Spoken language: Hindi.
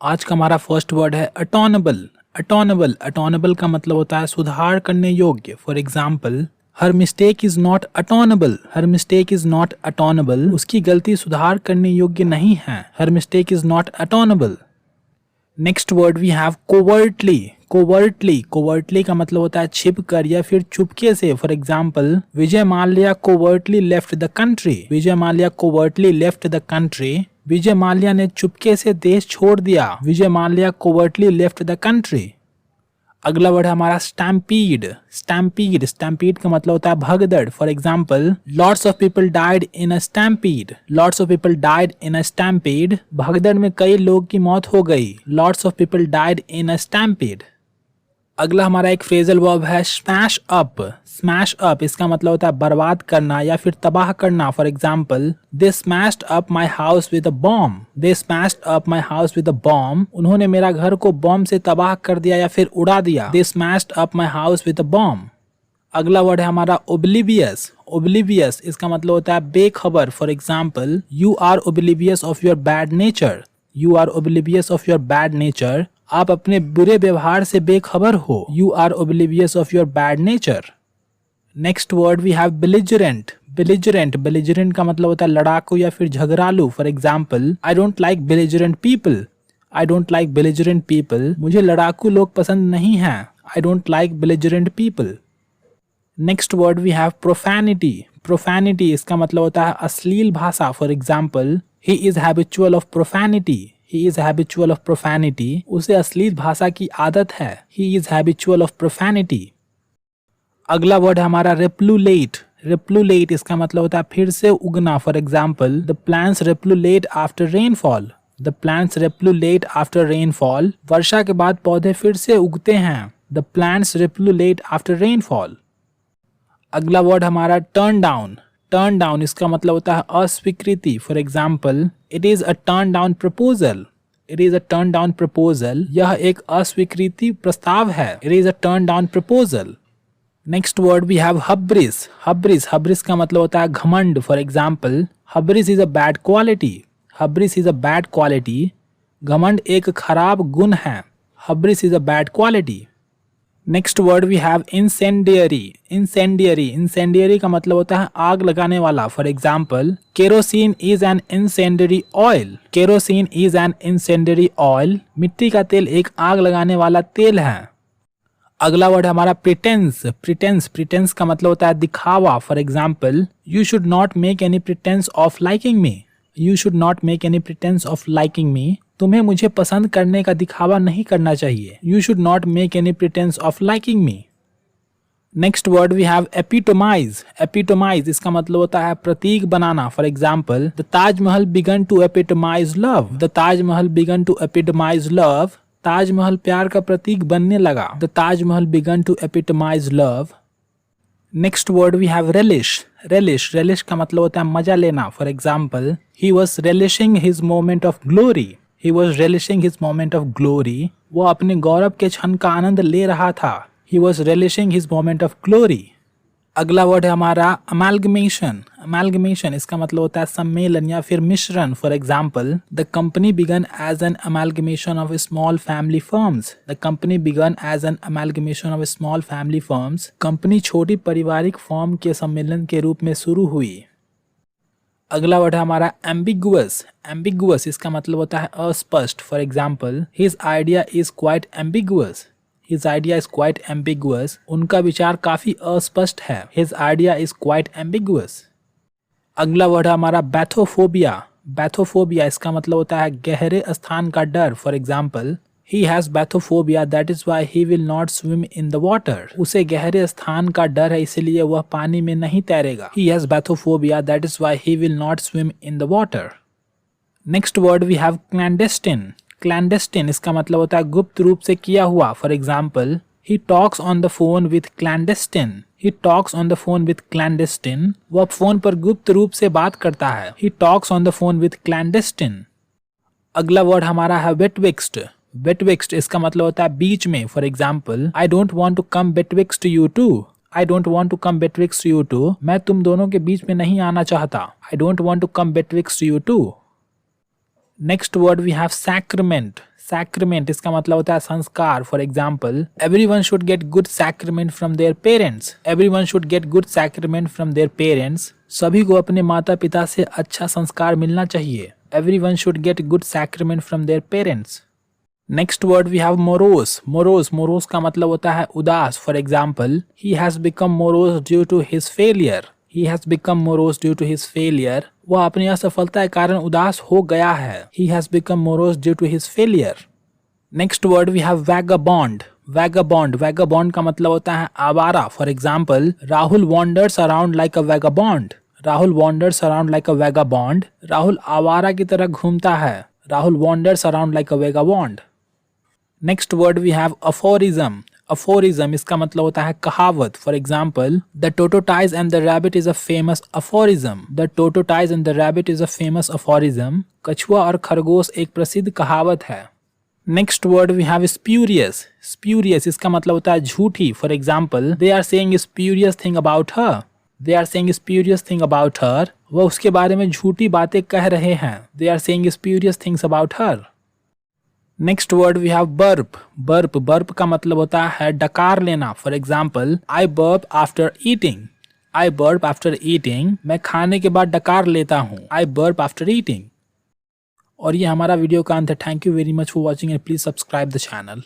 आज का हमारा फर्स्ट वर्ड है अटॉनेबल। अटॉनेबल का मतलब होता है सुधार करने योग्य। फॉर एग्जाम्पल, हर मिस्टेक इज नॉट अटॉनेबल। उसकी गलती सुधार करने योग्य नहीं है। हर mistake is not atonable. Next word we have covertly का मतलब होता है छिप कर या फिर चुपके से। For example, Vijay Mallya covertly left the country. Vijay Mallya ने चुपके से देश छोड़ दिया। Vijay Mallya covertly left the country. अगला वर्ड है हमारा स्टैम्पीड का मतलब होता है भगदड़। For example, lots of people died in a stampede. भगदड़ में कई लोग की मौत हो गई। Lots of people died in a stampede. अगला हमारा एक फ्रेजल वर्ब है स्मैश अप। इसका मतलब होता है बर्बाद करना या फिर तबाह करना। For example, they smashed up my house with a bomb. उन्होंने मेरा घर को बॉम्ब से तबाह कर दिया या फिर उड़ा दिया। They smashed up my house with a bomb. अगला वर्ड है हमारा ओब्लिवियस। इसका मतलब होता है बेखबर। For example, you are oblivious of your bad nature. आप अपने बुरे व्यवहार से बेखबर हो। You are oblivious of your bad nature. Next word we have belligerent का मतलब होता है लड़ाकू या फिर झगड़ालू। For example, I don't like belligerent people. मुझे लड़ाकू लोग पसंद नहीं हैं। I don't like belligerent people. Next word we have profanity. इसका मतलब होता है अश्लील भाषा। For example, he is habitual of profanity. उसे अश्लील भाषा की आदत है। He is habitual of profanity. अगला वर्ड है हमारा रेप्लुलेट। इसका मतलब होता है फिर से उगना। For example, the plants repullulate after rainfall. वर्षा के बाद पौधे फिर से उगते हैं। The plants repullulate after rainfall. अगला वर्ड हमारा टर्न डाउन। इसका मतलब होता है अस्वीकृति। For example, it is a turn down proposal. यह एक अस्वीकृति प्रस्ताव है। It is a turn down proposal. Next word we have hubris का मतलब होता है घमंड। For example, hubris is a bad quality. घमंड एक खराब गुण है। Hubris is a bad quality. Next word we have incendiary का मतलब होता है आग लगाने वाला। For example, kerosene is an incendiary oil. मिट्टी का तेल एक आग लगाने वाला तेल है। अगला वर्ड हमारा प्रिटेंस का मतलब होता है दिखावा। For example, you should not make any pretence of liking me. तुम्हें मुझे पसंद करने का दिखावा नहीं करना चाहिए। You should not make any pretence of liking me. Next word we have epitomise. इसका मतलब होता है प्रतीक बनाना। For example, the Taj Mahal began to epitomise love. Taj Mahal प्यार का प्रतीक बनने लगा। The Taj Mahal began to epitomise love. Next word we have relish का मतलब होता है मजा लेना। For example, he was relishing his moment of glory. वो अपने गौरव के क्षण का आनंद ले रहा था। He was relishing his moment of glory. अगला वर्ड है हमारा अमेलगमेशन। इसका मतलब होता है सम्मेलन या फिर मिश्रण। For example, the company began as an amalgamation of small family firms. Company छोटी पारिवारिक फर्म के सम्मेलन के रूप में शुरू हुई। अगला वर्ड है हमारा एम्बिगुअस। इसका मतलब होता है अस्पष्ट। For example, his idea is quite ambiguous. उनका विचार काफी अस्पष्ट है। His idea is quite ambiguous. अगला वर्ड है हमारा बैथोफोबिया। इसका मतलब होता है गहरे स्थान का डर। For example, he has bathophobia, that is why he will not swim in the water. उसे गहरे स्थान का डर है, इसलिए वह पानी में नहीं तैरेगा। He has bathophobia, that is why he will not swim in the water. Next word we have clandestine. इसका मतलब होता है गुप्त रूप से किया हुआ। For example, he talks on the phone with clandestine. वह फोन पर गुप्त रूप से बात करता है। He talks on the phone with clandestine. अगला वर्ड हमारा है betwixt. इसका मतलब होता है बीच में। For example, I don't want to come betwixt you two. मैं तुम दोनों के बीच में नहीं आना चाहता। I don't want to come betwixt you two. Next word we have sacrament. Sacrament इसका मतलब होता है संस्कार। For example, everyone should get good sacrament from their parents. Everyone should get good sacrament from their parents. सभी को अपने माता पिता से अच्छा संस्कार मिलना चाहिए। Everyone should get good sacrament from their parents. Next word we have morose. Morose का मतलब होता है उदास। For example, he has become morose due to his failure. He has become morose due to his failure. वह अपनी असफलता के कारण उदास हो गया है। He has become morose due to his failure. Next word we have vagabond. Vagabond का मतलब होता है आवारा। For example, Rahul wanders around like a vagabond. Rahul wanders around like a vagabond. Rahul आवारा की तरह घूमता है। Rahul wanders around like a vagabond. Next word we have aphorism. Aphorism इसका मतलब होता है कहावत। For example, the tortoise and the rabbit is a famous aphorism. The tortoise and the rabbit is a famous aphorism. कछुआ और खरगोश एक प्रसिद्ध कहावत है। Next word we have spurious. Spurious इसका मतलब होता है झूठी। For example, they are saying spurious thing about her. They are saying spurious thing about her. वह उसके बारे में झूठी बातें कह रहे हैं। They are saying spurious things about her. Next word we have burp का मतलब होता है डकार लेना। For example, I burp after eating. I burp after eating. मैं खाने के बाद डकार लेता हूँ। I burp after eating. और ये हमारा वीडियो का अंत है। Thank you very much for watching and please subscribe the channel.